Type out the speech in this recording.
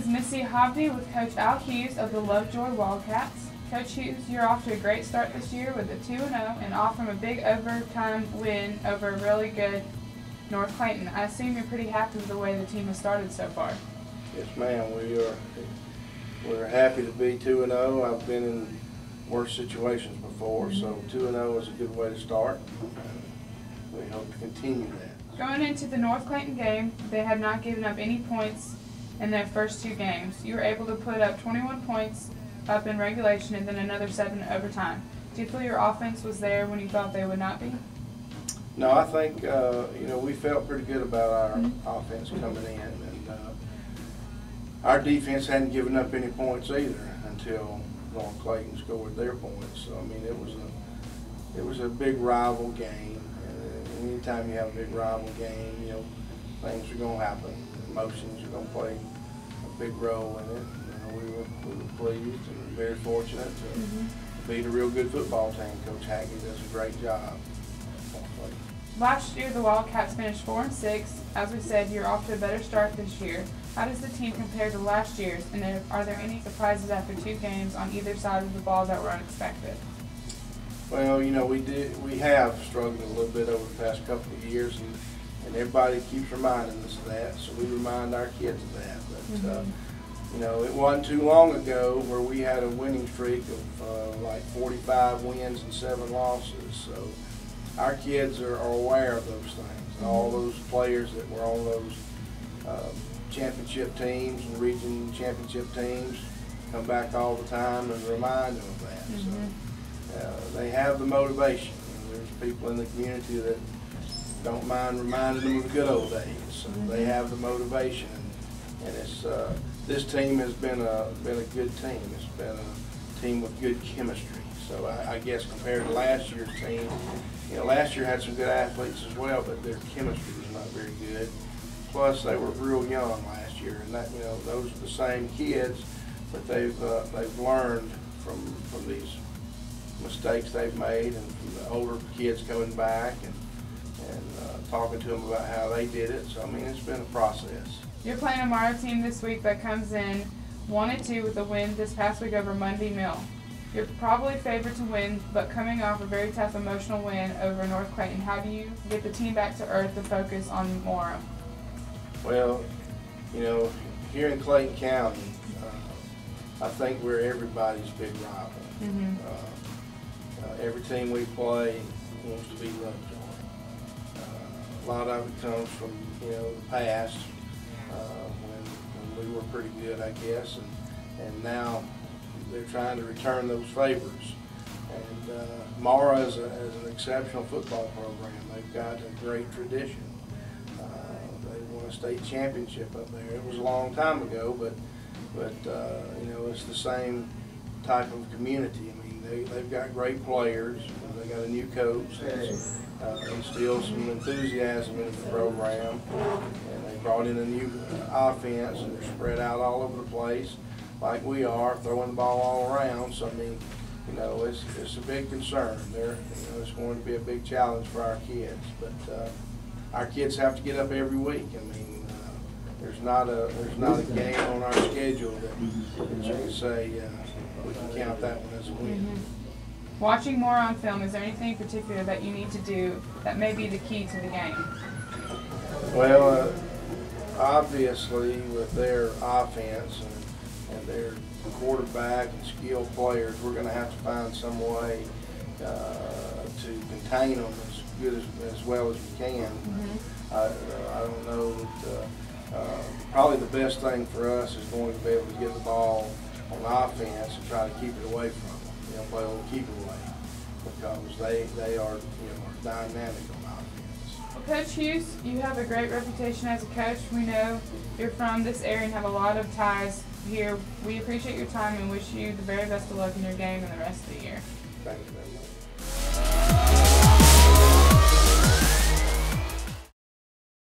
is Missy Hobby with Coach Al Hughes of the Lovejoy Wildcats. Coach Hughes, you're off to a great start this year with a 2-0 and off from a big overtime win over a really good North Clayton. I assume you're pretty happy with the way the team has started so far. Yes, ma'am. We're happy to be 2-0. I've been in worse situations before, so 2-0 is a good way to start. We hope to continue that. Going into the North Clayton game, they had not given up any points in their first 2 games. You were able to put up 21 points up in regulation and then another 7 in overtime. Do you feel your offense was there when you thought they would not be? No, I think we felt pretty good about our offense coming in, and our defense hadn't given up any points either until North Clayton scored their points. So I mean, it was a big rival game, and anytime you have a big rival game, things are going to happen. Emotions are going to play a big role in it. We were pleased and very fortunate to beat a real good football team. Coach Hackney does a great job. Last year, the Wildcats finished 4-6. As we said, you're off to a better start this year. How does the team compare to last year's, and are there any surprises after 2 games on either side of the ball that were unexpected? Well, we have struggled a little bit over the past couple of years, and everybody keeps reminding us of that, so we remind our kids of that. But it wasn't too long ago where we had a winning streak of like 45 wins and 7 losses. So our kids are aware of those things. All those players that were on those championship teams and region championship teams come back all the time and remind them of that. So they have the motivation. There's people in the community that don't mind reminding them of the good old days. So they have the motivation, and it's this team has been a good team. It's been a team with good chemistry. So I guess compared to last year's team, last year had some good athletes as well, but their chemistry was not very good. Plus, they were real young last year, and that those are the same kids, but they've learned from these mistakes they've made, and from the older kids coming back and talking to them about how they did it. So I mean, it's been a process. You're playing a Morrow team this week that comes in 1-2 with a win this past week over Mundy Mill. You're probably favored to win, but coming off a very tough emotional win over North Clayton, how do you get the team back to earth to focus on Morrow? Well, here in Clayton County, I think we're everybody's big rival. Every team we play wants to beat Lovejoy. A lot of it comes from the past when we were pretty good, I guess, and now they're trying to return those favors. And Morrow is an exceptional football program. They've got a great tradition. They won a state championship up there. It was a long time ago, but it's the same type of community. I mean, they've got great players. They got a new coach that's instilled some enthusiasm into the program, and they brought in a new offense, and they're spread out all over the place like we are, throwing the ball all around. So I mean, it's a big concern. It's going to be a big challenge for our kids, but our kids have to get up every week. I mean, there's not a game on our schedule that you can say we can count that one as a win. Watching more on film, is there anything in particular that you need to do that may be the key to the game? Well, obviously with their offense and their quarterback and skilled players, we're going to have to find some way to contain them as well as we can. I don't know that probably the best thing for us is going to be able to get the ball on offense and try to keep it away from them. Play a little keep it away, because they are dynamic on offense. Well, Coach Hughes, you have a great reputation as a coach. We know you're from this area and have a lot of ties here. We appreciate your time and wish you the very best of luck in your game and the rest of the year. Thank you very much.